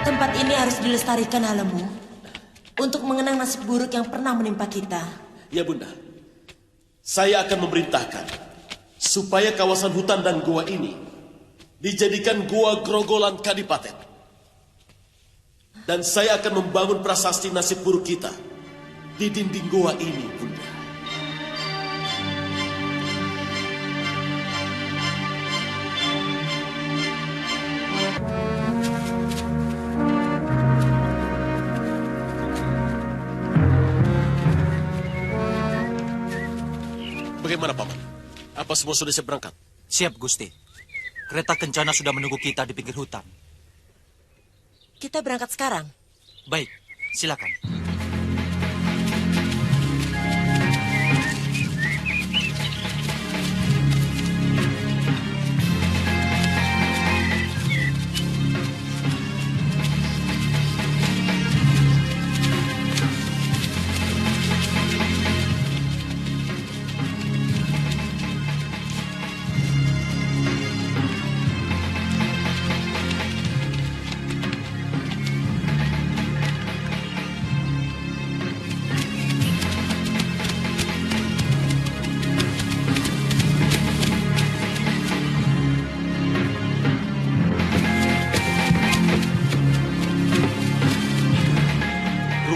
Tempat ini harus dilestarikan, Halemu, untuk mengenang nasib buruk yang pernah menimpa kita. Ya, Bunda. Saya akan memerintahkan supaya kawasan hutan dan gua ini dijadikan gua grogolan Kadipaten. Dan saya akan membangun prasasti nasib buruk kita di dinding gua ini, Bunda. Bagaimana, Paman? Apa semua sudah siap berangkat? Siap, Gusti. Kereta kencana sudah menunggu kita di pinggir hutan. Kita berangkat sekarang. Baik, silakan.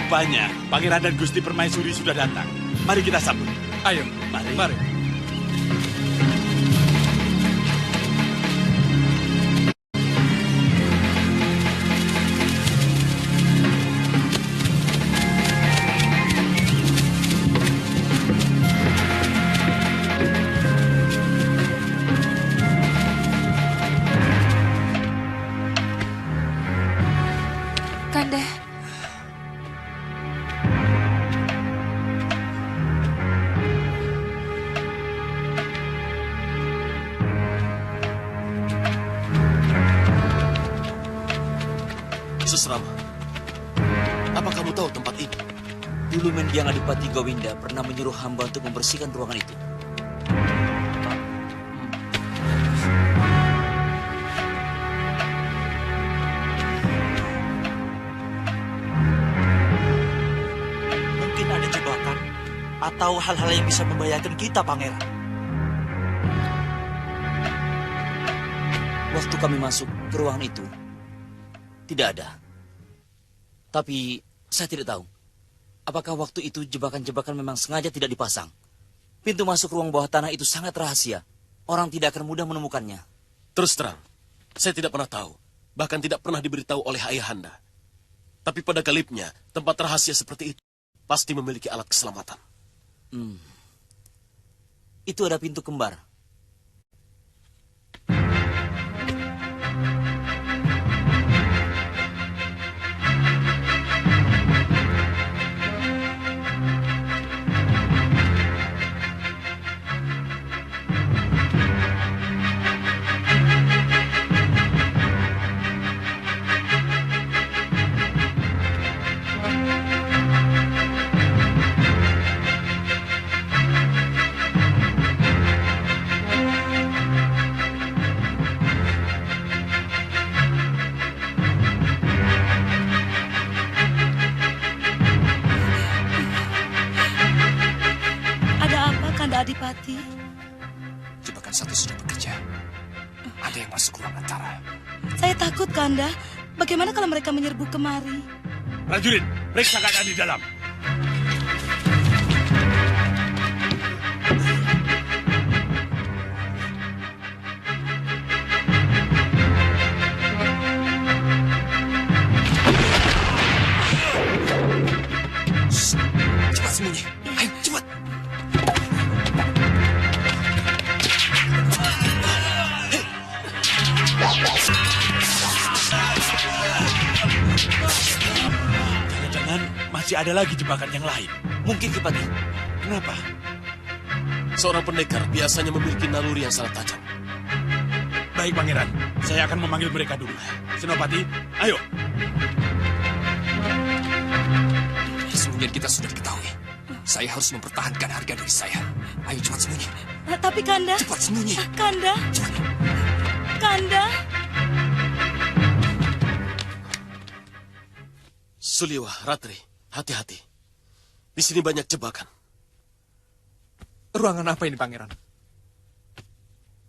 Rupanya, Pangeran dan Gusti Permaisuri sudah datang. Mari kita sambut. Ayo, mari. Kanda. Susrama, apa kamu tahu tempat ini? Dulu Mendiang Adipati Gawinda pernah menyuruh hamba untuk membersihkan ruangan itu. Mungkin ada jebakan atau hal-hal yang bisa membahayakan kita, Pangeran. Waktu kami masuk ke ruangan itu, tidak ada. Tapi saya tidak tahu. Apakah waktu itu jebakan-jebakan memang sengaja tidak dipasang? Pintu masuk ruang bawah tanah itu sangat rahasia. Orang tidak akan mudah menemukannya. Terus terang, saya tidak pernah tahu. Bahkan tidak pernah diberitahu oleh ayahanda. Tapi pada galibnya, tempat rahasia seperti itu pasti memiliki alat keselamatan. Itu ada pintu kembar. Adipati. Jebakan satu sudah bekerja. Ada yang masuk ruang antara. Saya takut, Kanda. Bagaimana kalau mereka menyerbu kemari? Prajurit, periksa keadaan di dalam. Cepat sembunyi. Ayo, cepat. masih ada lagi jebakan yang lain. Mungkin Kipati. Kenapa? Seorang pendekar biasanya memiliki naluri yang sangat tajam. Baik, Pangeran. Saya akan memanggil mereka dulu. Senopati, ayo. Persembunyian kita sudah diketahui. Saya harus mempertahankan harga diri saya. Ayo cepat sembunyi. Tapi Kanda... Cepat sembunyi. Kanda... Kanda... Suliwa, Ratri, hati-hati. Di sini banyak jebakan. Ruangan apa ini, Pangeran?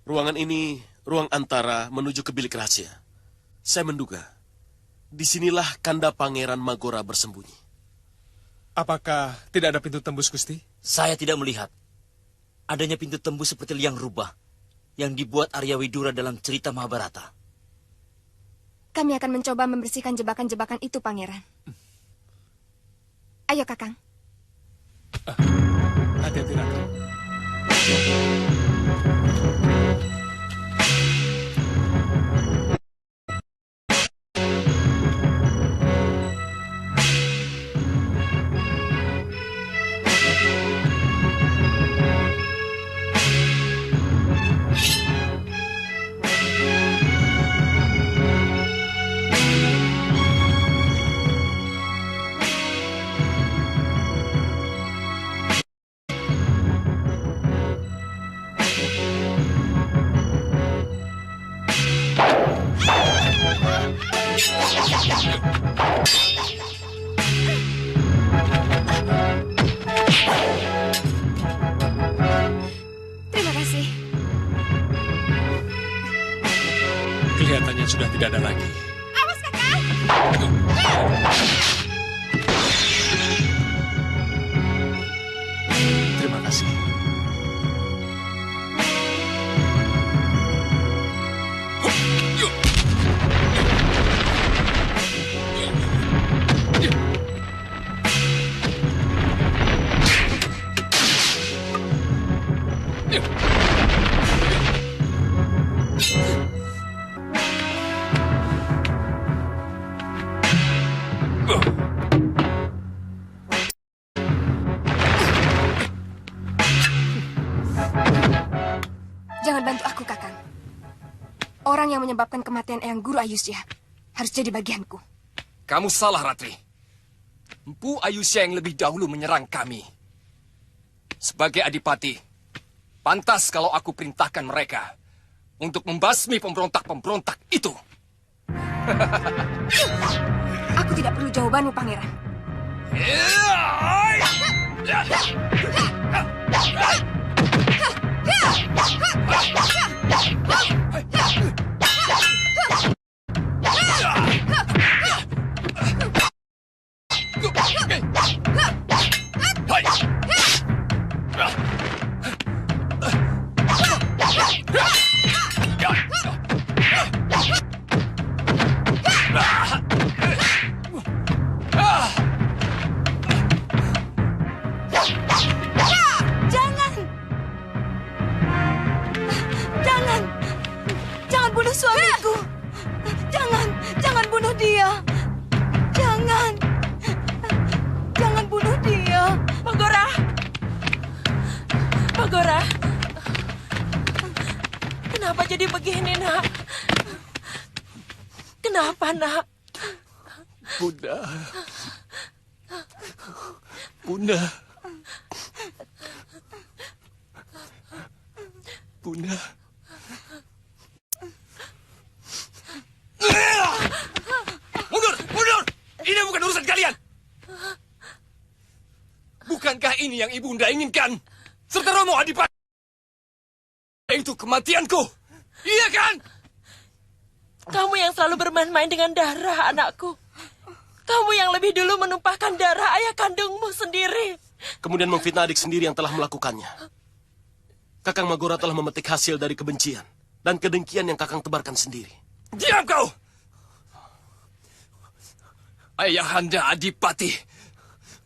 Ruangan ini ruang antara menuju ke bilik rahasia. Saya menduga, disinilah Kanda Pangeran Magora bersembunyi. Apakah tidak ada pintu tembus, Gusti? Saya tidak melihat adanya pintu tembus seperti liang rubah yang dibuat Arya Widura dalam cerita Mahabharata. Kami akan mencoba membersihkan jebakan-jebakan itu, Pangeran. Ayo, Kakang. Hati-hati, Ratri. Terima kasih. Kelihatannya sudah tidak ada lagi. Awas, Kakang! Terima kasih. Jangan bantu aku, Kakang. Orang yang menyebabkan kematian Eyang Guru Ayusya harus jadi bagianku. Kamu salah, Ratri. Empu Ayusya yang lebih dahulu menyerang kami. Sebagai adipati, pantas kalau aku perintahkan mereka untuk membasmi pemberontak-pemberontak itu. Aku tidak perlu jawabanmu, Pangeran. Jangan bunuh suamiku. Jangan bunuh dia. Jangan bunuh dia. Magora. Kenapa jadi begini, Nak? Kenapa, Nak? Bunda. Bunda. Bunda. Mundur! Ini bukan urusan kalian. Bukankah ini yang ibunda inginkan? Serta Romo Adipati. Itu kematianku. Iya kan? Kamu yang selalu bermain-main dengan darah, anakku. Kamu yang lebih dulu menumpahkan darah ayah kandungmu sendiri. Kemudian memfitnah adik sendiri yang telah melakukannya. Kakang Magora telah memetik hasil dari kebencian dan kedengkian yang Kakang tebarkan sendiri. Diam kau! Ayahanda Adipati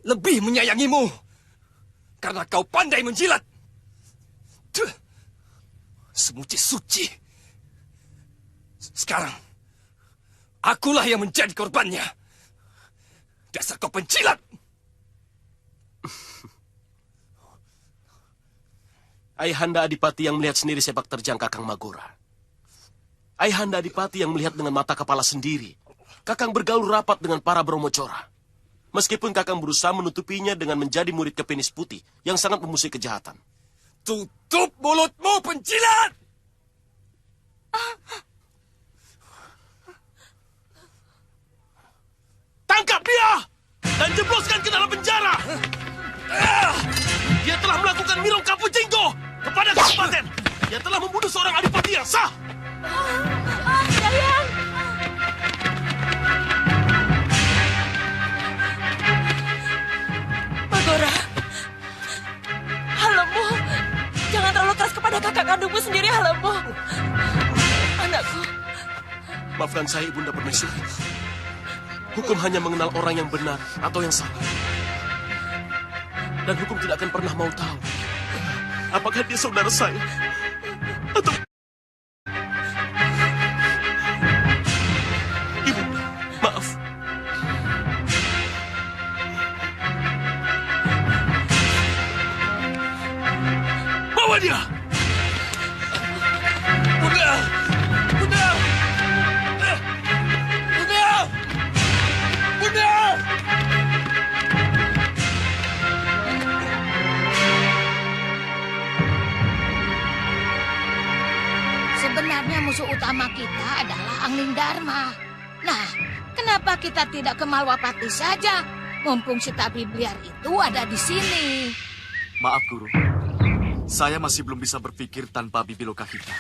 lebih menyayangimu karena kau pandai menjilat. Tuh, semuci suci. Sekarang, akulah yang menjadi korbannya. Dasar kau penjilat! Ayahanda Adipati yang melihat sendiri sepak terjang Kakang Magora. Ayahanda Adipati yang melihat dengan mata kepala sendiri Kakang bergaul rapat dengan para Bromocora. Meskipun Kakang berusaha menutupinya dengan menjadi murid Kepenis Putih yang sangat memusuhi kejahatan. Tutup mulutmu, penjilat! Tangkap dia! Dan jebloskan ke dalam penjara! Dia telah melakukan Mirong Kapu Jenggo kepada kabupaten. Dia telah membunuh seorang adipati yang sah. Dayang! Magora, Halemu, jangan terlalu keras kepada kakak kandungmu sendiri, Halemu. Anakku. Maafkan saya, Ibunda Permaisuri. Hukum hanya mengenal orang yang benar atau yang salah. Dan hukum tidak akan pernah mau tahu apakah dia saudara saya atau... Ibunda, maaf. Bawa dia! Bunda! Bunda! Bunda! Bunda! Sebenarnya musuh utama kita adalah Angling Dharma. Nah, kenapa kita tidak ke Malwapati saja? Mumpung si tabib liar itu ada di sini. Maaf, Guru. Saya masih belum bisa berpikir tanpa Bibi Lokahita.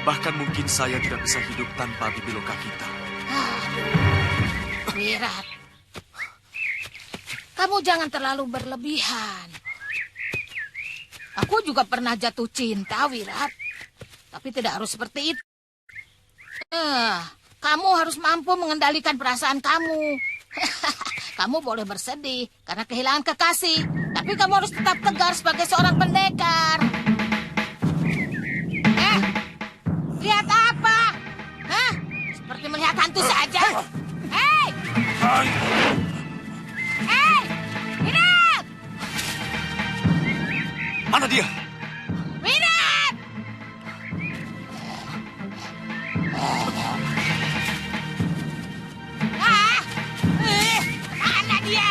Bahkan mungkin saya tidak bisa hidup tanpa Bibi Lokahita. Wirat, kamu jangan terlalu berlebihan. Aku juga pernah jatuh cinta, Wirat. Tapi tidak harus seperti itu. Kamu harus mampu mengendalikan perasaan kamu. Kamu boleh bersedih karena kehilangan kekasih. Tapi kamu harus tetap tegar sebagai seorang pendekar. Lihat apa? Hah? Seperti melihat hantu saja. Hei! Hei! Wirat! Mana dia? Wirat! Mana dia?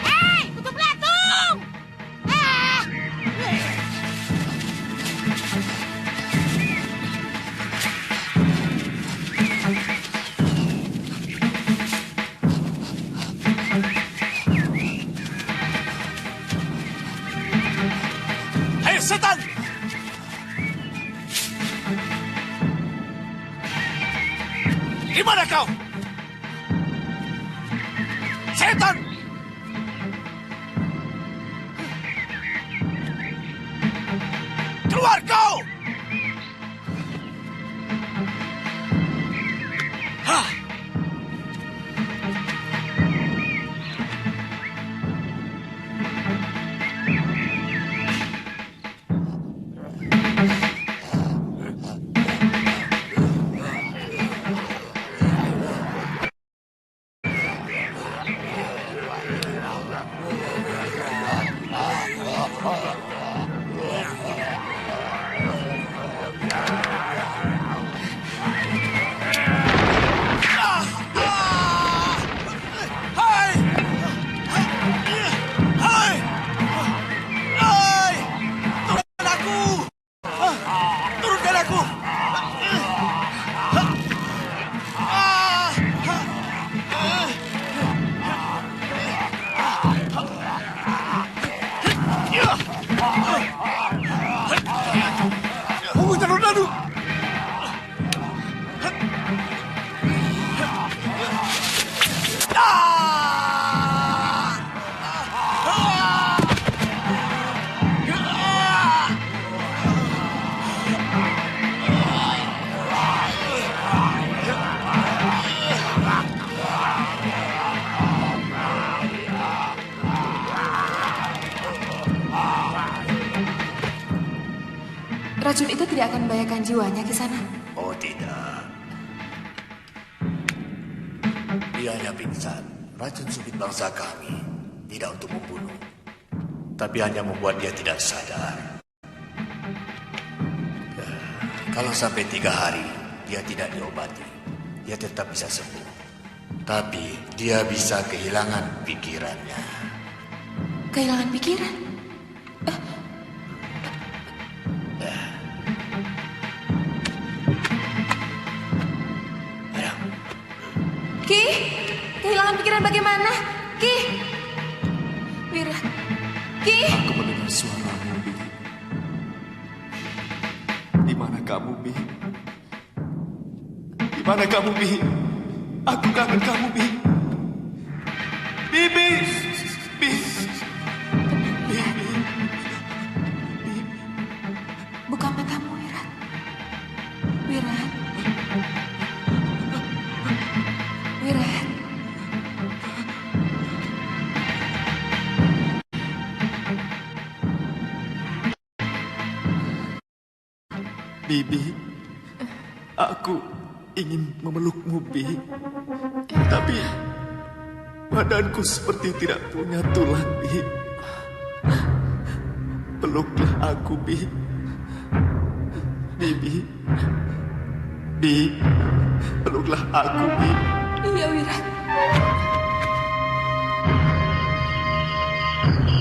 Hei, tutup latung! Hei, setan! Di mana kau? Setan! Keluar kau! Hah! Racun itu tidak akan membahayakan jiwanya, Kisana. Oh tidak. Dia hanya pingsan. Racun subit bangsa kami tidak untuk membunuh, tapi hanya membuat dia tidak sadar. Kalau sampai 3 hari dia tidak diobati, dia tetap bisa sembuh. Tapi dia bisa kehilangan pikirannya. Kehilangan pikiran? Ki, kehilangan pikiran bagaimana? Ki, Wira, Ki. Aku mendengar suaramu, Bi. Di mana kamu, Bi? Di mana kamu, Bi? Aku kangen kamu, Bi. Bibi, Bi. Buka matamu, Wira. Wira. Wira. Bibi, aku ingin memelukmu, Bi. Tapi badanku seperti tidak punya tulang, Bi. Peluklah aku, Bi. Bibi, Bi, peluklah aku, Bi. Iya, Wira.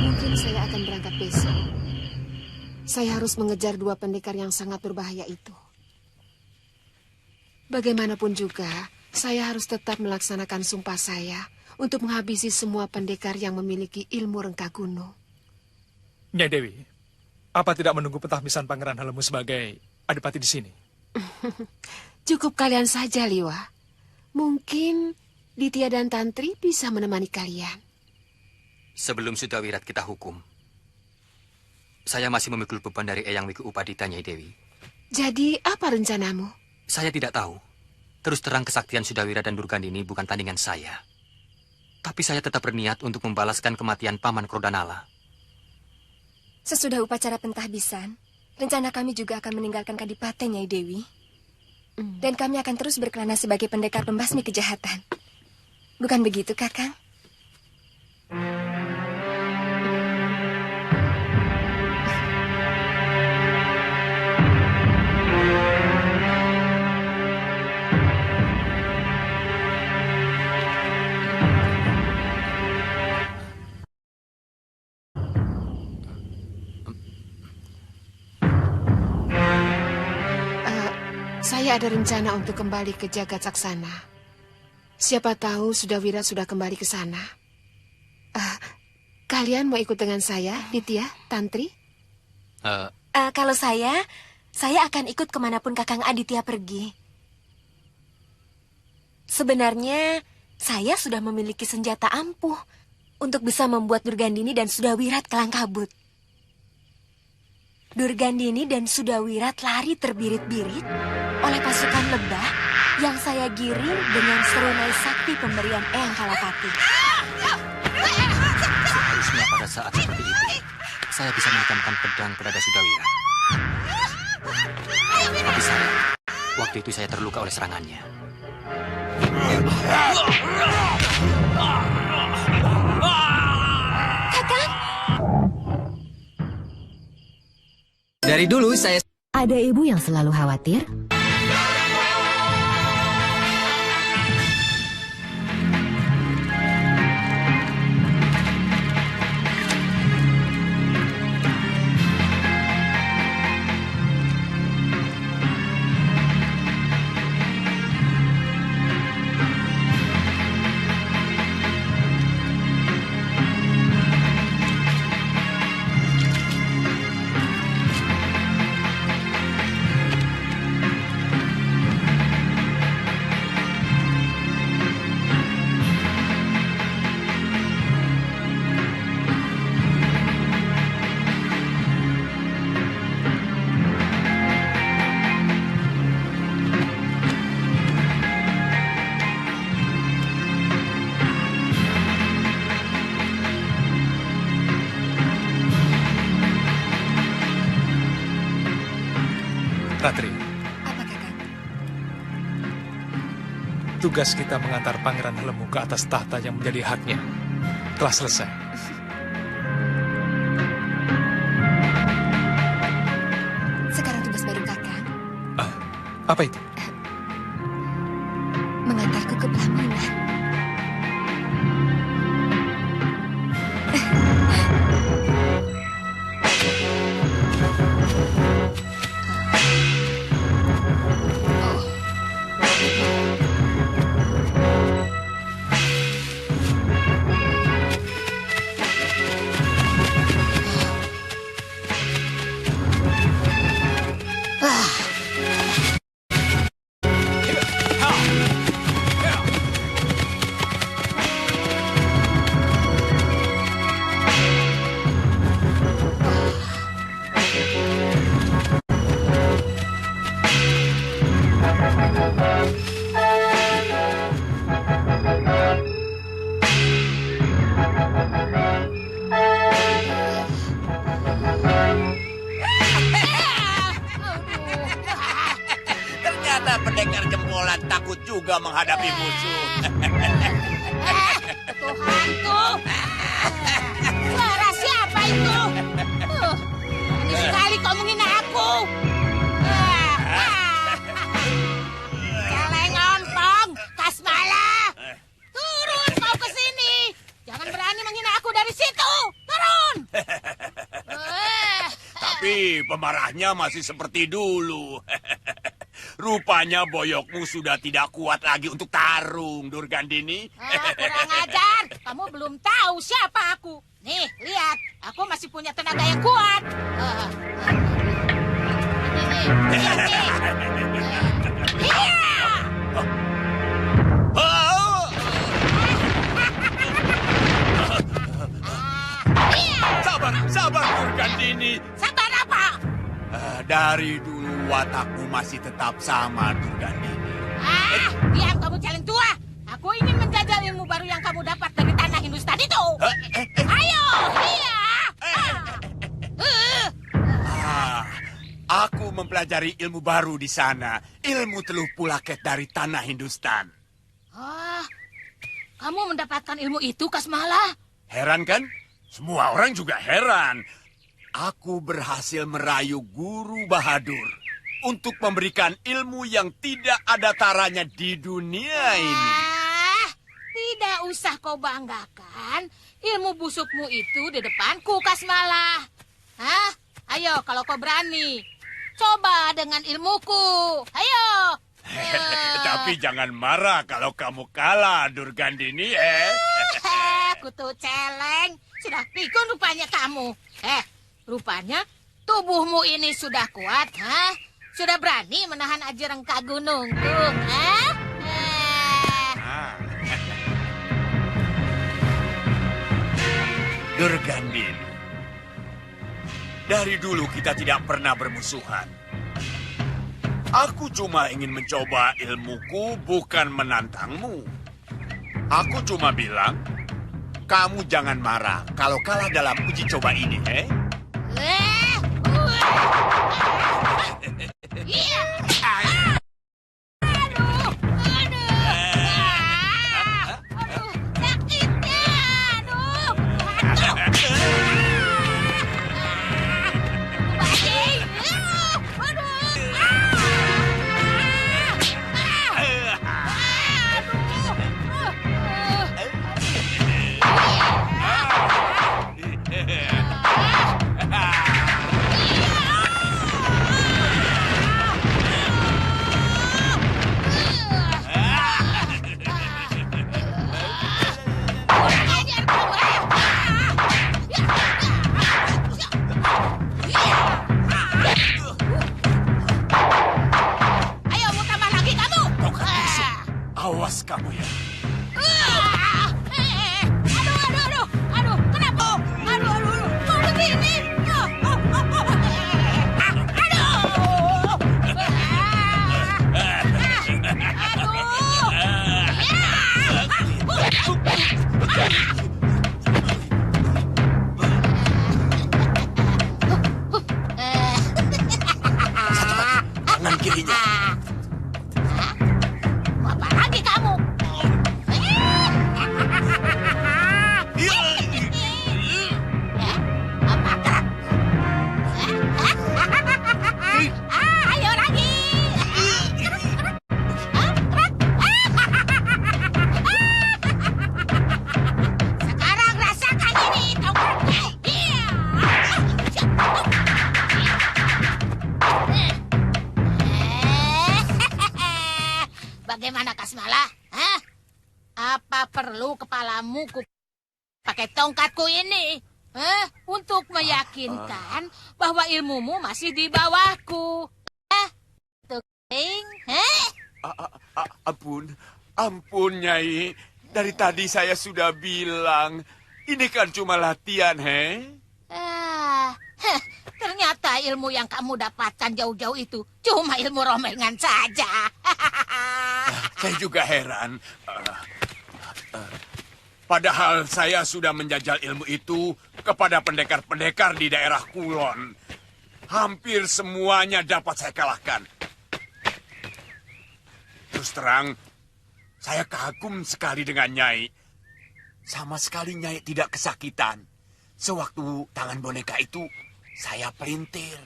Mungkin saya akan berangkat besok. Saya harus mengejar 2 pendekar yang sangat berbahaya itu. Bagaimanapun juga, saya harus tetap melaksanakan sumpah saya untuk menghabisi semua pendekar yang memiliki ilmu rengka gunung. Nyai Dewi, apa tidak menunggu pentahbisan Pangeran Halemu sebagai adipati di sini? Cukup kalian saja, Liwa. Mungkin Ditya dan Tantri bisa menemani kalian. Sebelum Sudawirat kita hukum, saya masih memikul beban dari Eyang Wiku Upadita, Nyai Dewi. Jadi, apa rencanamu? Saya tidak tahu. Terus terang kesaktian Sudawirat dan Durgandini bukan tandingan saya. Tapi saya tetap berniat untuk membalaskan kematian Paman Krodanala. Sesudah upacara pentahbisan, rencana kami juga akan meninggalkan Kadipaten, Nyai Dewi. Dan kami akan terus berkelana sebagai pendekar pembasmi kejahatan. Bukan begitu, Kakang? Saya ada rencana untuk kembali ke Jagat Saksana. Siapa tahu Sudawira sudah kembali ke sana. Kalian mau ikut dengan saya, Ditya, Tantri? Kalau saya akan ikut kemanapun Kakang Aditya pergi. Sebenarnya, saya sudah memiliki senjata ampuh untuk bisa membuat Durgandini dan Sudawirat kelang kabut. Durgandini dan Sudawirat lari terbirit-birit oleh pasukan lebah yang saya giring dengan serunai sakti pemberian Eyang Kalapati. Seharusnya pada saat seperti itu, saya bisa menekankan pedang pada Sudawirat. Tapi sayang, waktu itu saya terluka oleh serangannya. Kakang! Dari dulu saya... Ada ibu yang selalu khawatir? tugas kita mengantar Pangeran Helemu ke atas tahta yang menjadi haknya telah selesai. Sekarang tugas baru Kakang. Apa itu? Mengantarku ke pelaminan. Ternyata pendekar jempolan takut juga menghadapi musuh. Tuhanku, suara siapa itu? Ini sekali kau menghina aku. Celeng ompong, Kasmala. Turun kau ke sini. Jangan berani menghina aku dari situ. Turun. Tapi pemarahnya masih seperti dulu. Rupanya boyokmu sudah tidak kuat lagi untuk tarung, Durgandini. Kurang ajar. Kamu belum tahu siapa aku. Nih, lihat. Aku masih punya tenaga yang kuat. Ini, lihat nih. Sabar, Durgandini. Sabar apa? Dari dulu watakmu masih tetap sama, Durgandini. Diam kamu celeng tua. Aku ingin menjajal ilmu baru yang kamu dapat dari tanah Hindustan itu. Ayo, iya. Aku mempelajari ilmu baru di sana. Ilmu teluh pulaket dari tanah Hindustan. Kamu mendapatkan ilmu itu, Kasmala? Heran kan? Semua orang juga heran. Aku berhasil merayu Guru Bahadur untuk memberikan ilmu yang tidak ada taranya di dunia ini. Tidak usah kau banggakan ilmu busukmu itu di depanku, Kasmala. Ayo, kalau kau berani, coba dengan ilmuku. Ayo. Tapi jangan marah kalau kamu kalah, Durgandini. Kutu celeng. Sudah pikun rupanya kamu. Rupanya tubuhmu ini sudah kuat, Sudah berani menahan aji rengka gunungku, Durgandini, dari dulu kita tidak pernah bermusuhan. Aku cuma ingin mencoba ilmuku, bukan menantangmu. Aku cuma bilang, kamu jangan marah kalau kalah dalam uji coba ini, perlu kepalamu pakai tongkatku ini. Untuk meyakinkan bahwa ilmumu masih di bawahku. Ampun, Nyai. Dari tadi saya sudah bilang, ini kan cuma latihan, Ternyata ilmu yang kamu dapatkan jauh-jauh itu cuma ilmu rombongan saja. Saya juga heran. Padahal saya sudah menjajal ilmu itu kepada pendekar-pendekar di daerah Kulon. Hampir semuanya dapat saya kalahkan. Terus terang, saya kagum sekali dengan Nyai. Sama sekali Nyai tidak kesakitan. Sewaktu tangan boneka itu, saya pelintir.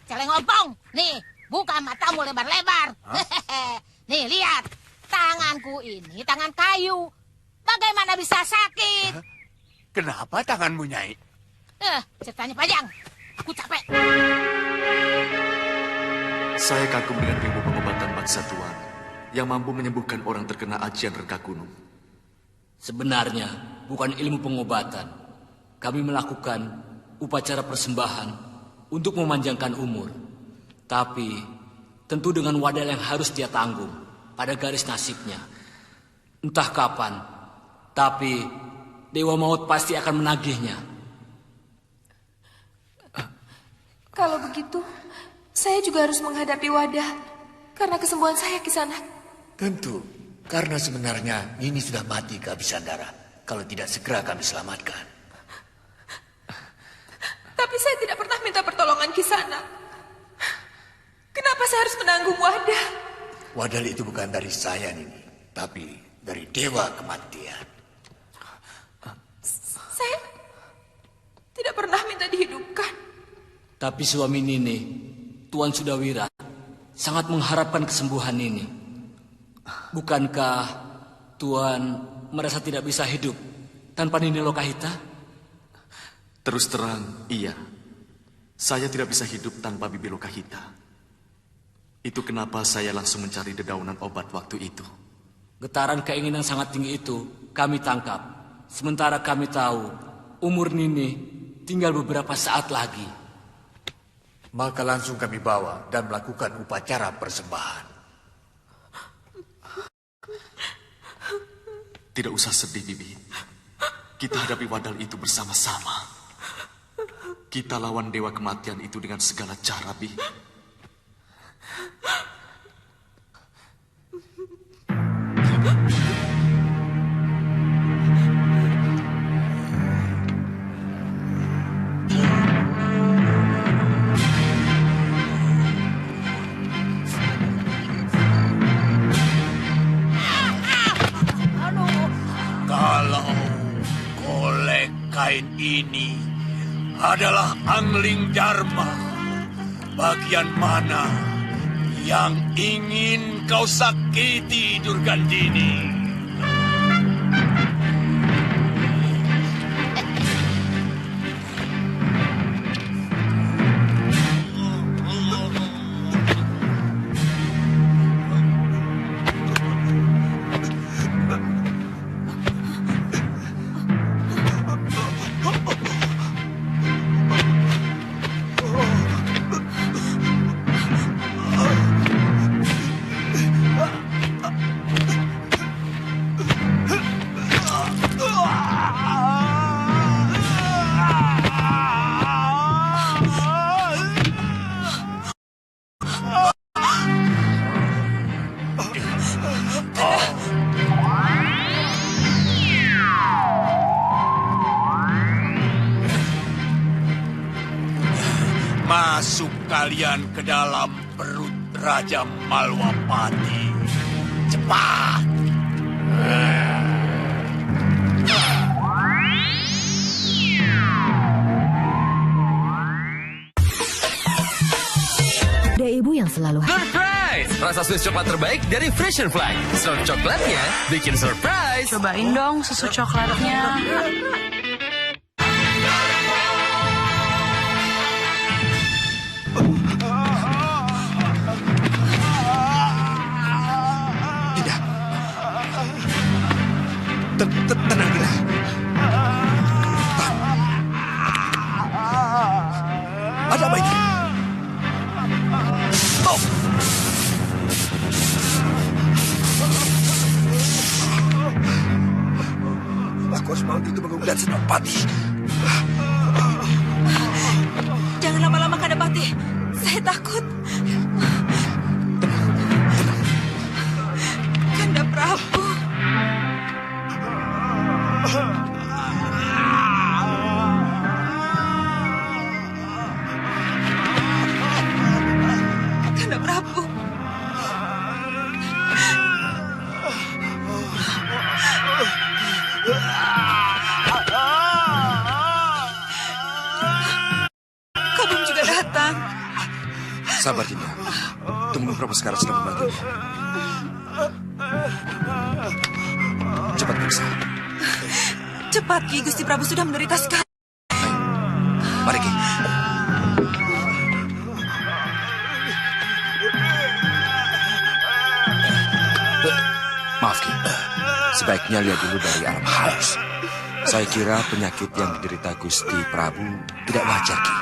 Celeng ompong. Nih, buka matamu lebar-lebar. Nih, lihat. Tanganku ini tangan kayu. Bagaimana bisa sakit? Kenapa tanganmu, Nyai? Ceritanya panjang. Aku capek. Saya kagum dengan ilmu pengobatan bangsa Tuan yang mampu menyembuhkan orang terkena ajian rengga gunung. Sebenarnya bukan ilmu pengobatan. Kami melakukan upacara persembahan untuk memanjangkan umur. Tapi tentu dengan wadal yang harus dia tanggung pada garis nasibnya. Entah kapan, tapi Dewa Maut pasti akan menagihnya. Kalau begitu, saya juga harus menghadapi wadah karena kesembuhan saya, Kisanak. Tentu, karena sebenarnya Nini sudah mati kehabisan darah. Kalau tidak segera kami selamatkan. Tapi saya tidak pernah minta pertolongan Kisanak. Kenapa saya harus menanggung wadah? Wadal itu bukan dari saya, Nini, tapi dari Dewa Kematian. Saya tidak pernah minta dihidupkan. Tapi suami Nini, Tuan Sudawira, sangat mengharapkan kesembuhan Nini. Bukankah Tuan merasa tidak bisa hidup tanpa Nini Lokahita? Terus terang, iya. Saya tidak bisa hidup tanpa Bibi Lokahita. Itu kenapa saya langsung mencari dedaunan obat waktu itu. Getaran keinginan sangat tinggi itu kami tangkap. Sementara kami tahu umur Nini tinggal beberapa saat lagi. Maka langsung kami bawa dan melakukan upacara persembahan. Tidak usah sedih, Bibi. Kita hadapi wadal itu bersama-sama. Kita lawan Dewa Kematian itu dengan segala cara, Bi. Kalau golek kain ini adalah angling Dharma, bagian mana yang ingin kau sakiti, Durgandini? Masuk kalian ke dalam perut Raja Malwapati. Cepat! Ada ibu yang selalu Surprise! Rasa Swiss coklat terbaik dari Fresh and Fly. Serut coklatnya bikin surprise. Cobain dong susu coklatnya. ada apa ini? Oh. Aku harus memanggil Tumenggung dan Senopati. Jangan lama-lama, Kandapati. Saya takut. Kanda Prabu. Kanda Prabu. Kabum juga datang. Sabar, Dinda. Tumenggung Prabu sekarang sedang memanggilnya. Cepat periksa. Cepat, Ki. Gusti Prabu sudah menderita sekali. Mari, Ki. Maaf, Ki. Sebaiknya lihat dulu dari alam halus. Saya kira penyakit yang diderita Gusti Prabu tidak wajar, Ki.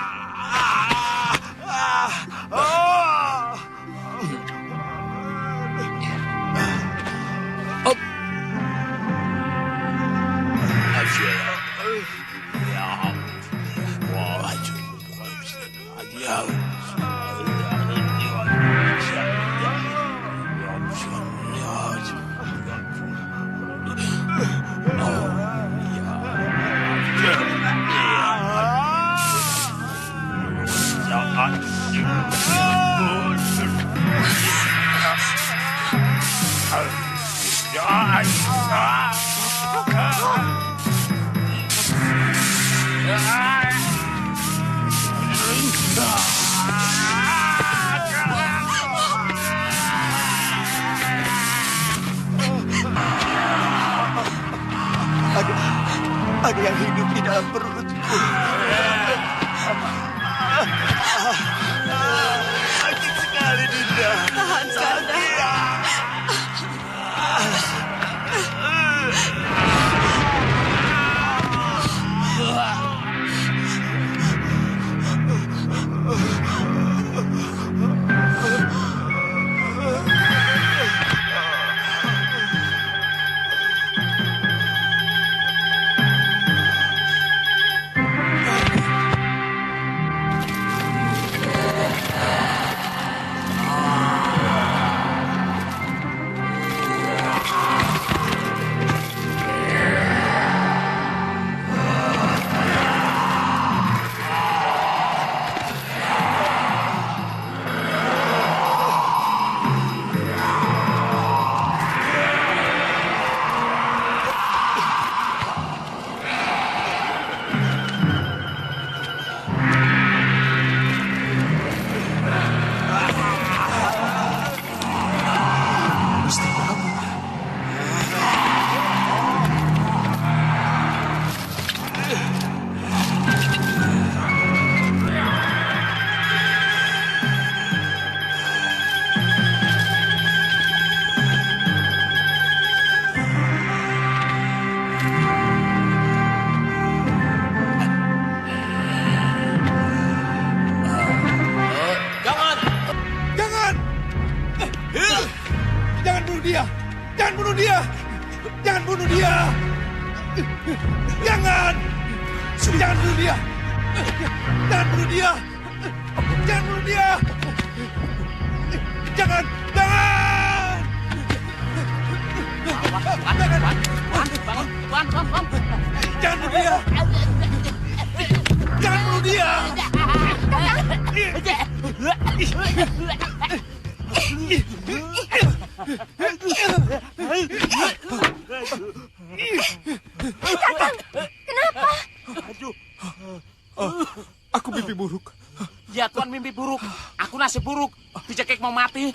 Ada yang hidup di dalam perutku. Sakit sekali, Dinda. Tahan, Kanda. Jangan bunuh dia! Jangan bunuh dia! Jangan! Jangan bunuh dia! Jangan bunuh dia! Jangan bunuh dia! Jangan! Jangan! Jangan bunuh dia! Jangan bunuh dia! Kakang, kenapa? Aku mimpi buruk. Ya, Tuan mimpi buruk. Aku nasib buruk. Dicekik mau mati.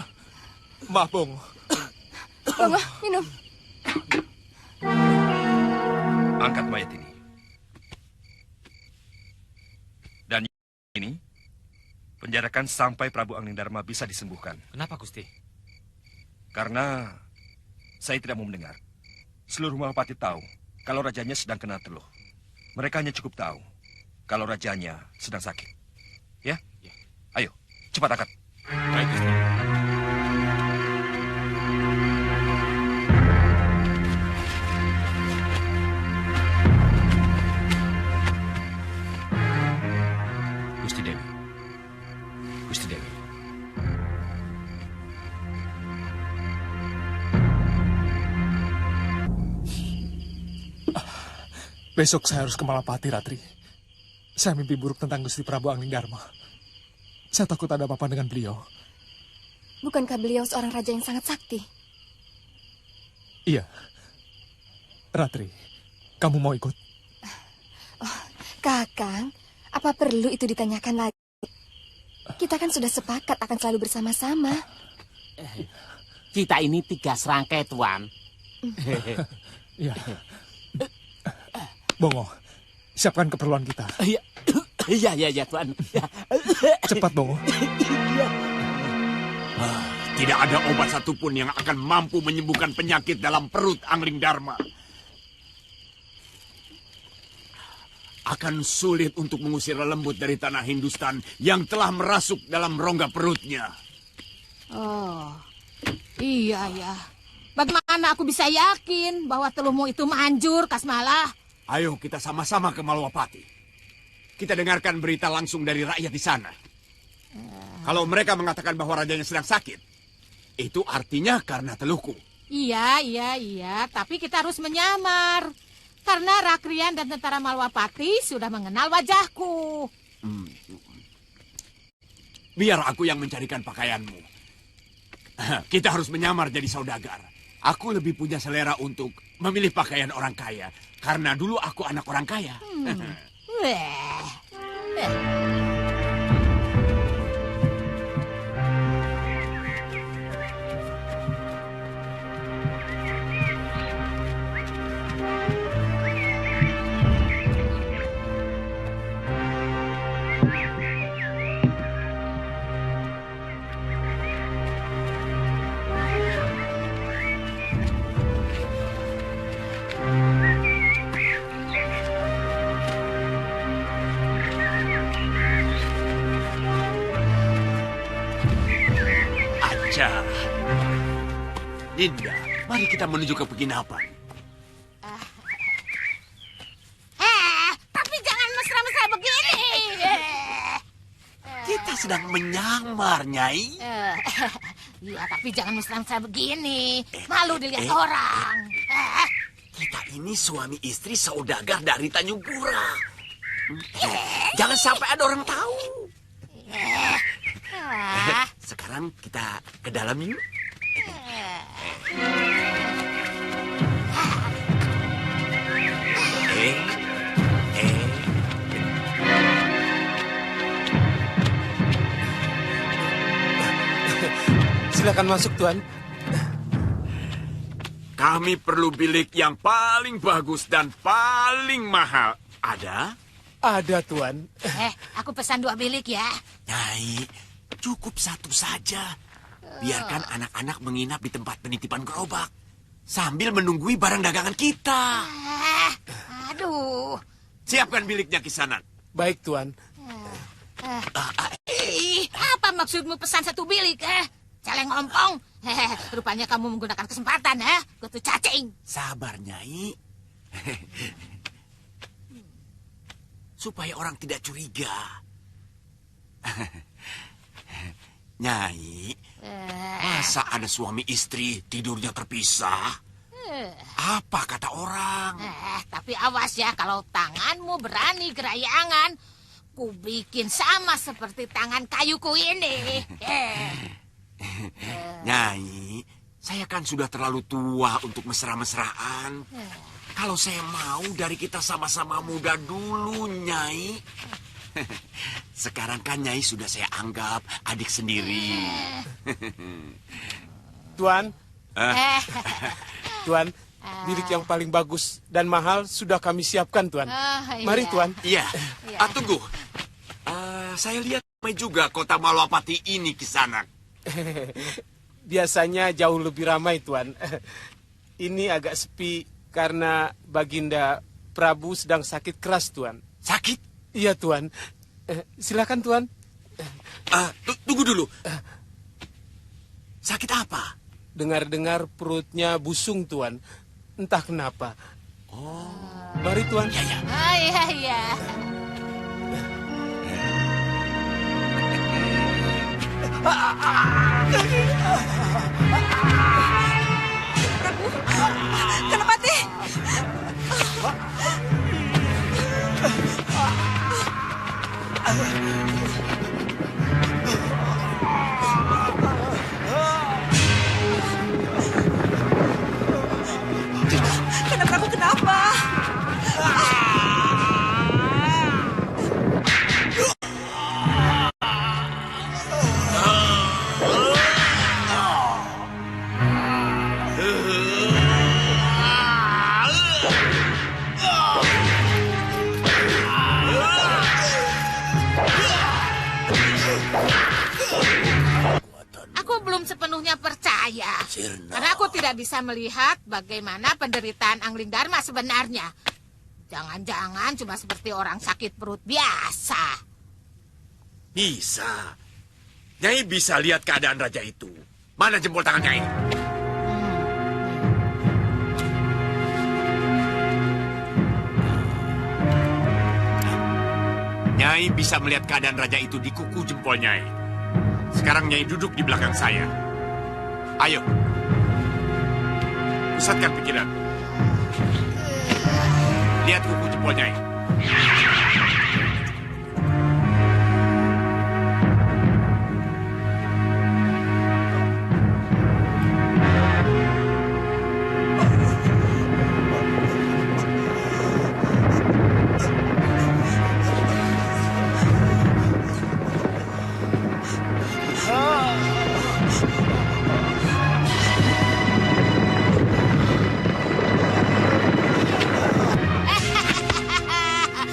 Maaf, Bong. Bongo, minum. Angkat mayat ini. Dan ini, penjarakan sampai Prabu Anglingdarma bisa disembuhkan. Kenapa, Gusti? Karena saya tidak mau mendengar. Seluruh Mahapati tahu kalau rajanya sedang kena teluh. Mereka hanya cukup tahu kalau rajanya sedang sakit. Ya? Ayo, cepat angkat. Baik, Gusti. Gusti Dewi. Gusti Dewi. Besok saya harus ke Malapati, Ratri. Saya mimpi buruk tentang Gusti Prabu Anglingdarma. Saya takut ada apa-apa dengan beliau. Bukankah beliau seorang raja yang sangat sakti? Iya. Ratri, kamu mau ikut? Oh, Kakang, apa perlu itu ditanyakan lagi? Kita kan sudah sepakat akan selalu bersama-sama. Kita ini 3 serangkai, Tuan. Iya. Bongo, siapkan keperluan kita. Iya, Tuan. Cepat, Bongo. Tidak ada obat satupun yang akan mampu menyembuhkan penyakit dalam perut Anglingdarma. Akan sulit untuk mengusir lembut dari tanah Hindustan yang telah merasuk dalam rongga perutnya. Oh, iya ya. Bagaimana aku bisa yakin bahwa teluhmu itu manjur, Kasmalah? Ayo kita sama-sama ke Malwapati. Kita dengarkan berita langsung dari rakyat di sana. Kalau mereka mengatakan bahwa rajanya sedang sakit, itu artinya karena teluhku. Iya. Tapi kita harus menyamar. Karena Rakrian dan tentara Malwapati sudah mengenal wajahku. Biar aku yang mencarikan pakaianmu. Kita harus menyamar jadi saudagar. Aku lebih punya selera untuk memilih pakaian orang kaya. Karena dulu aku anak orang kaya. Dinda, mari kita menuju ke penginapan. Tapi jangan mesra-mesra begini. Kita sedang menyamar, Nyai. Iya, tapi jangan mesra-mesra begini. Malu dilihat orang. Kita ini suami istri saudagar dari Tanjung Pura. Jangan sampai ada orang tahu. Sekarang kita ke dalam yuk. Silakan masuk, Tuan. Kami perlu bilik yang paling bagus dan paling mahal. Ada? Ada, Tuan. Aku pesan 2 bilik ya. Nyai, cukup 1 saja. Biarkan anak-anak menginap di tempat penitipan gerobak. Sambil menunggui barang dagangan kita. Aduh. Siapkan biliknya, Kisanak. Baik, Tuan. Apa maksudmu pesan 1 bilik, Celeng ompong. Rupanya kamu menggunakan kesempatan, Kutu cacing. Sabar, Nyai. Supaya orang tidak curiga. Nyai, masa ada suami istri tidurnya terpisah? Apa kata orang? Tapi awas ya, kalau tanganmu berani gerayangan, ku bikin sama seperti tangan kayuku ini. Nyai, saya kan sudah terlalu tua untuk mesra-mesraan. Kalau saya mau dari kita sama-sama muda dulu, Nyai. Sekarang kan Nyai sudah saya anggap adik sendiri. Tuan. Tuan, bilik yang paling bagus dan mahal sudah kami siapkan, Tuan. Mari, Tuan. Iya. Tunggu. Saya lihat ramai juga kota Malwapati ini, Kisanak. Biasanya jauh lebih ramai, Tuan. Ini agak sepi karena Baginda Prabu sedang sakit keras, Tuan. Sakit? Iya, Tuan. Silakan, Tuan. Tunggu dulu. Sakit apa? Dengar-dengar perutnya busung, Tuan. Entah kenapa. Oh. Mari, Tuan. Ya, ya. Iya. Prabu, Kalapati. Kanda Prabu kenapa? Aku belum sepenuhnya percaya. Karena aku tidak bisa melihat bagaimana penderitaan Angling Dharma sebenarnya. Jangan-jangan cuma seperti orang sakit perut biasa. Bisa. Nyai bisa lihat keadaan raja itu. Mana jempol tangan Nyai? Nyai bisa melihat keadaan raja itu di kuku jempol Nyai. Sekarang Nyai duduk di belakang saya. Ayo. Pusatkan pikiran. Lihat kuku jempol Nyai.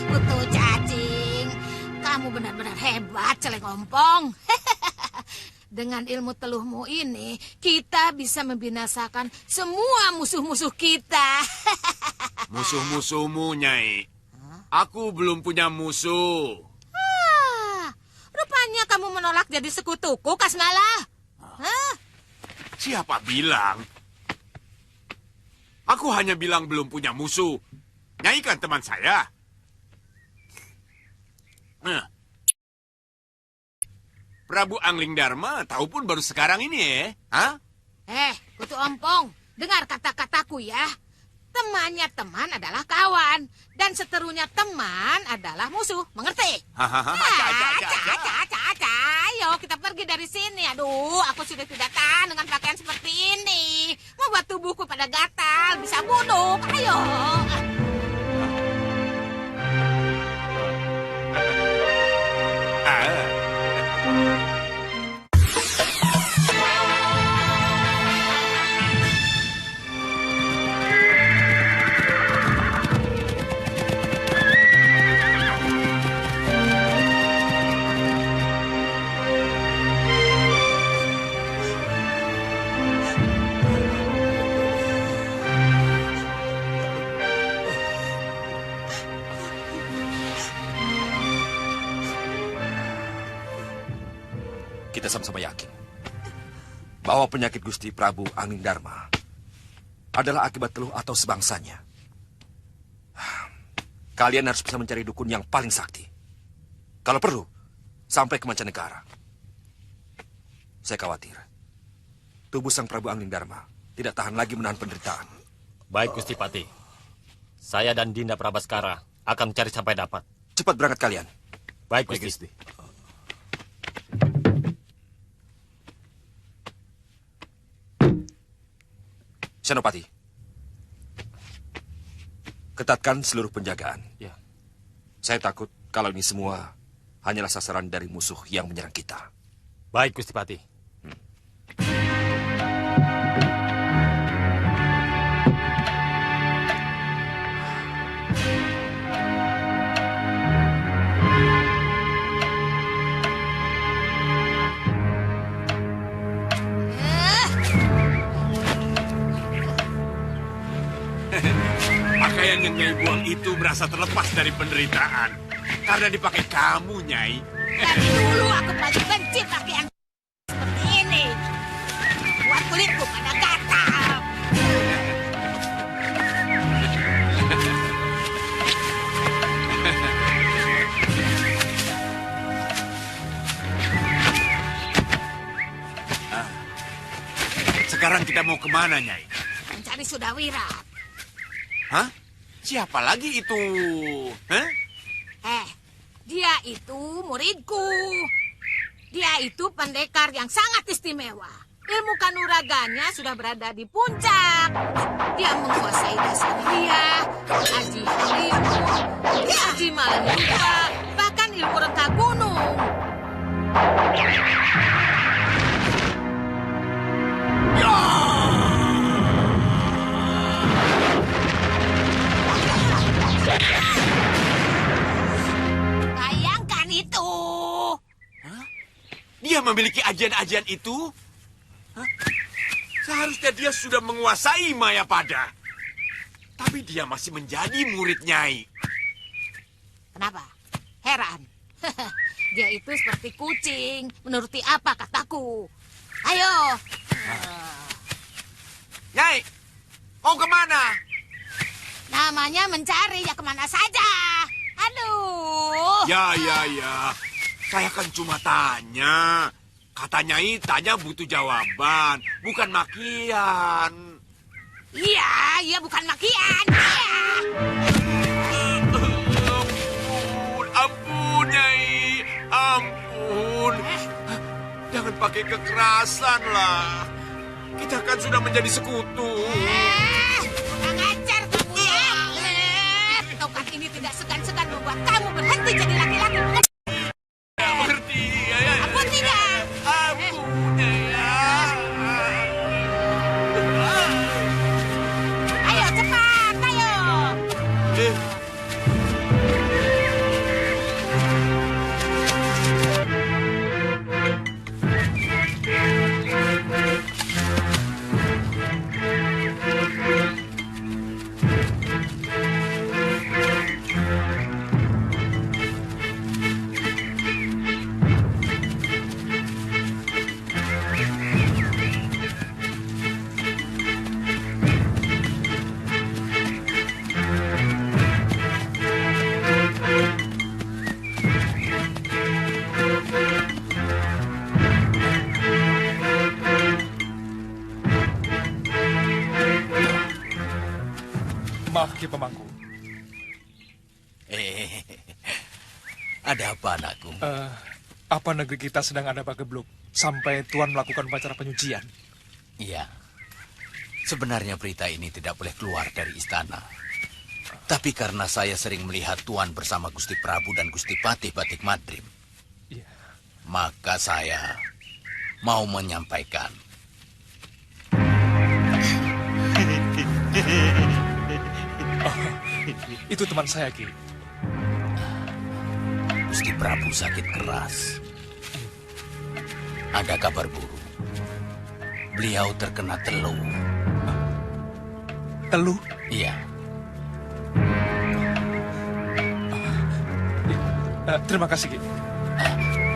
Kutu cacing. Kamu benar-benar hebat, Celeng Ompong. Dengan ilmu teluhmu ini, kita bisa membinasakan semua musuh-musuh kita. Musuh-musuhmu, Nyai. Aku belum punya musuh. Rupanya kamu menolak jadi sekutuku, Kasmala. Siapa bilang? Aku hanya bilang belum punya musuh. Nyai kan teman saya. Prabu Angling Dharma tahu pun baru sekarang ini ya. Hah? Kutu Ompong, dengar kata-kataku ya. Temannya teman adalah kawan. Dan seterunya teman adalah musuh. Mengerti? Ayo kita pergi dari sini. Aduh, aku sudah tidak tahan dengan pakaian seperti ini. Membuat tubuhku pada gatal, bisa bunuh. Ayo. Kita sama-sama yakin bahwa penyakit Gusti Prabu Angling Dharma adalah akibat teluh atau sebangsanya. Kalian harus bisa mencari dukun yang paling sakti. Kalau perlu, sampai ke mancanegara. Saya khawatir tubuh sang Prabu Angling Dharma tidak tahan lagi menahan penderitaan. Baik, Gusti Pati. Saya dan Dinda Prabaskara akan mencari sampai dapat. Cepat berangkat kalian. Baik, Gusti. Senopati, ketatkan seluruh penjagaan. Ya. Saya takut kalau ini semua hanyalah sasaran dari musuh yang menyerang kita. Baik, Gusti Pati. Pakaian yang Nyai buang itu merasa terlepas dari penderitaan. Karena dipakai kamu, Nyai. Dari dulu aku paling benci pakaian seperti ini. Buat kulitku pada gatal. Sekarang kita mau kemana, Nyai? Mencari Sudawira. Hah? Siapa lagi itu? Hah? Dia itu muridku. Dia itu pendekar yang sangat istimewa. Ilmu kanuraganya sudah berada di puncak. Dia menguasai dasar dia, aji ilmu, aji malam juga, bahkan ilmu reka gunung. Bayangkan itu. Dia memiliki ajian-ajian itu? Hah? Seharusnya dia sudah menguasai Mayapada. Tapi dia masih menjadi murid Nyai. Kenapa? Heran. Dia itu seperti kucing, menuruti apa kataku. Ayo. Nyai, mau kemana? Namanya mencari, ya kemana saja. Aduh. Ya. Saya kan cuma tanya. Kata Nyai, tanya butuh jawaban, bukan makian. Iya, bukan makian. Iya. Ampun, Nyai. Ampun. Jangan pakai kekerasan lah. Kita kan sudah menjadi sekutu. Kurang ajar kamu ya. Tongkat ini tidak segan-segan membuat kamu berhenti jadi laki-laki. Mengerti. Ampun tidak. Ampun, ya. Ayo cepat, ayo. Maaf, Ki Pemangku. Ada apa, anakku? Apa negeri kita sedang ada pagebluk sampai Tuan melakukan upacara penyucian? Iya. Sebenarnya berita ini tidak boleh keluar dari istana. Tapi karena saya sering melihat Tuan bersama Gusti Prabu dan Gusti Patih Batik Madrim, maka saya mau menyampaikan. Itu teman saya, Ki. Gusti Prabu sakit keras. Ada kabar buruk. Beliau terkena teluh. Teluh? Iya. Terima kasih, Ki.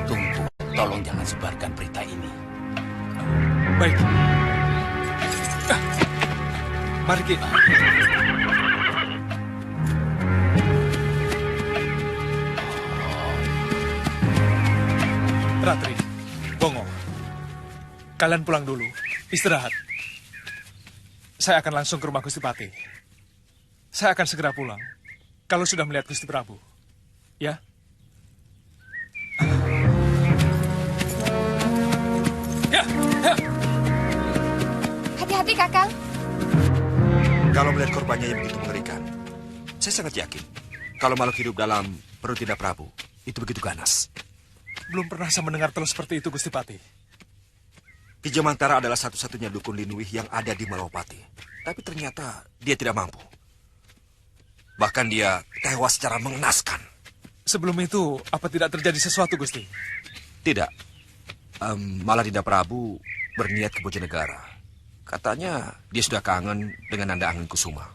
Tunggu, tolong jangan sebarkan berita ini. Baik. Mari, Ki. Ratri, Bongo, kalian pulang dulu, istirahat. Saya akan langsung ke rumah Gusti Patih. Saya akan segera pulang, kalau sudah melihat Gusti Prabu. Ya? Ya. Hati-hati, Kakang. Kalau melihat korbannya yang begitu mengerikan, saya sangat yakin kalau makhluk hidup dalam perut Dinda Prabu itu begitu ganas. Belum pernah saya mendengar teluh seperti itu, Gusti Patih. Ki Jamantara adalah satu-satunya dukun Linuwih yang ada di Malawapati. Tapi ternyata dia tidak mampu. Bahkan dia tewas secara mengenaskan. Sebelum itu, apa tidak terjadi sesuatu, Gusti? Tidak. Malah Dinda Prabu berniat ke Bojonegara. Katanya dia sudah kangen dengan Nanda Angin Kusuma.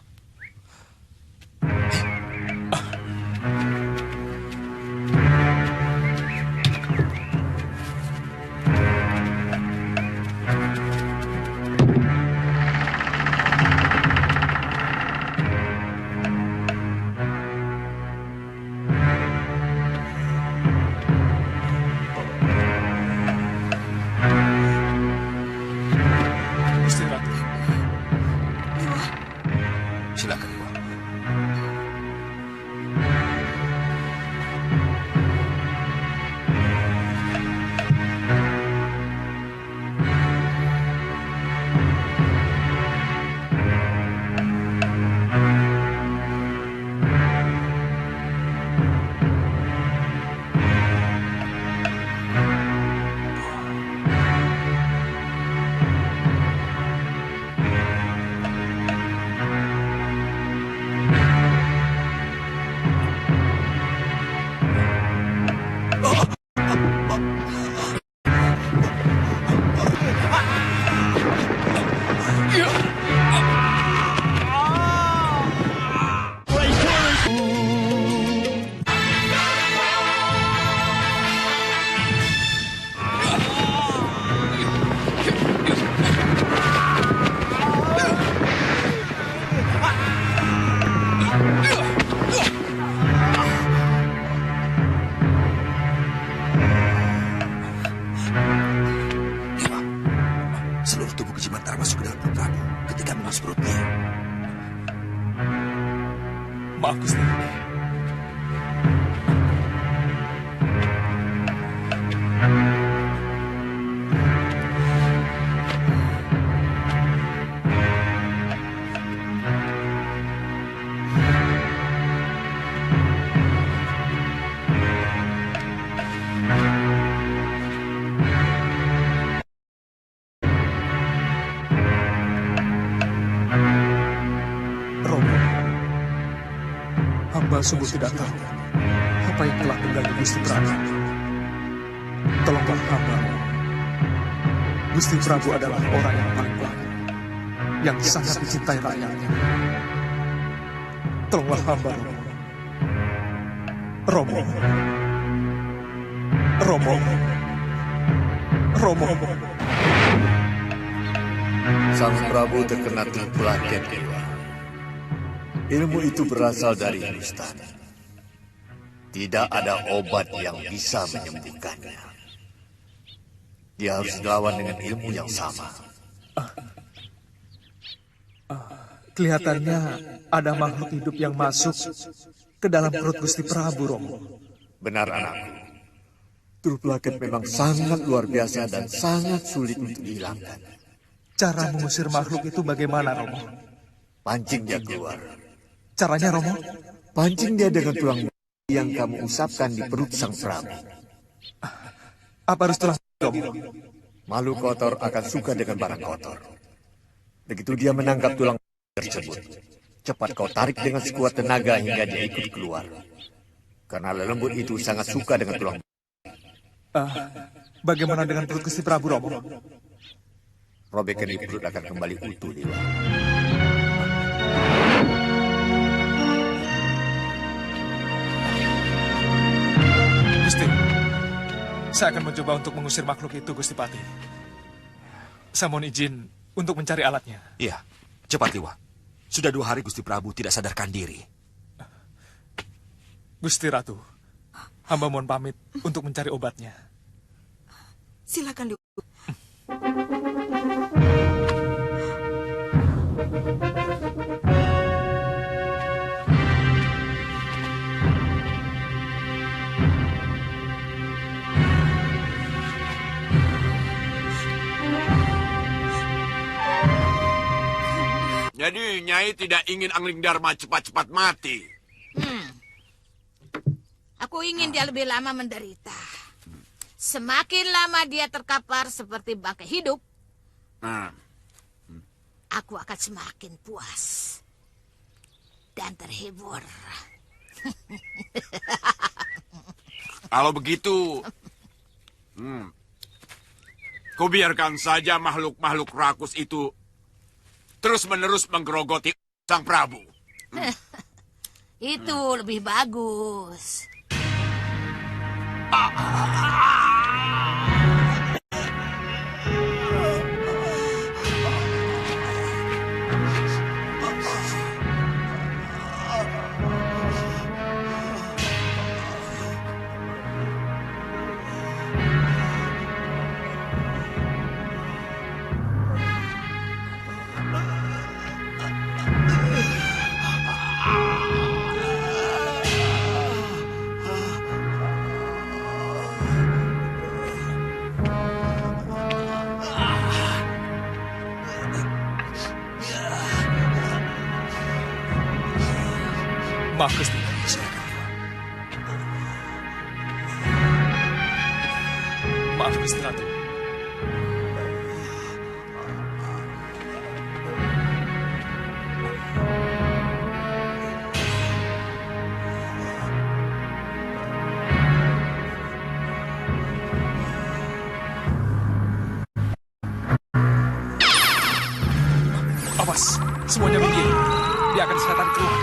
Maaf, Gusti. Hamba sungguh tidak tahu apa yang telah mengganggu Gusti Prabu. Tolonglah hamba. Gusti Prabu adalah orang yang paling baik, yang sangat dicintai rakyatnya. Tolonglah hamba, Romo. Romo. Romo. Romo. Sang Prabu terkena penyakit jiwa. Ilmu itu berasal dari Hindustan. Tidak ada obat yang bisa menyembuhkannya. Dia harus dilawan dengan ilmu yang sama. Kelihatannya ada makhluk hidup yang masuk ke dalam perut Gusti Prabu, Romo. Benar, anakku. Turplaket memang sangat luar biasa dan sangat sulit untuk dihilangkan. Cara mengusir makhluk itu bagaimana, Romo? Pancing dia keluar. Caranya, Romo? Pancing dia dengan tulang yang kamu usapkan di perut sang Prabu. Apa harus tulang, Romo? Makhluk kotor akan suka dengan barang kotor. Begitu dia menangkap tulang tersebut, cepat kau tarik dengan sekuat tenaga hingga dia ikut keluar. Karena lelembut itu sangat suka dengan tulang. Bagaimana dengan perut Gusti Prabu, Romo? Robekan di perut akan kembali utuh, Dewa. Gusti, saya akan mencoba untuk mengusir makhluk itu, Gusti Pati. Saya mohon izin untuk mencari alatnya. Iya, cepat, Dewa. Sudah 2 hari Gusti Prabu tidak sadarkan diri. Gusti Ratu, hamba mohon pamit untuk mencari obatnya. Silakan, Dewa. Jadi Nyai tidak ingin Angling Dharma cepat-cepat mati. Aku ingin dia lebih lama menderita. Semakin lama dia terkapar seperti bangkai hidup, aku akan semakin puas dan terhibur. Kalau begitu, kau biarkan saja makhluk-makhluk rakus itu terus-menerus menggerogoti sang Prabu. Itu lebih bagus. Maaf, Gusti. Maaf, Gusti Ratu. Awas, semuanya minggir. Dia akan saya tarik keluar.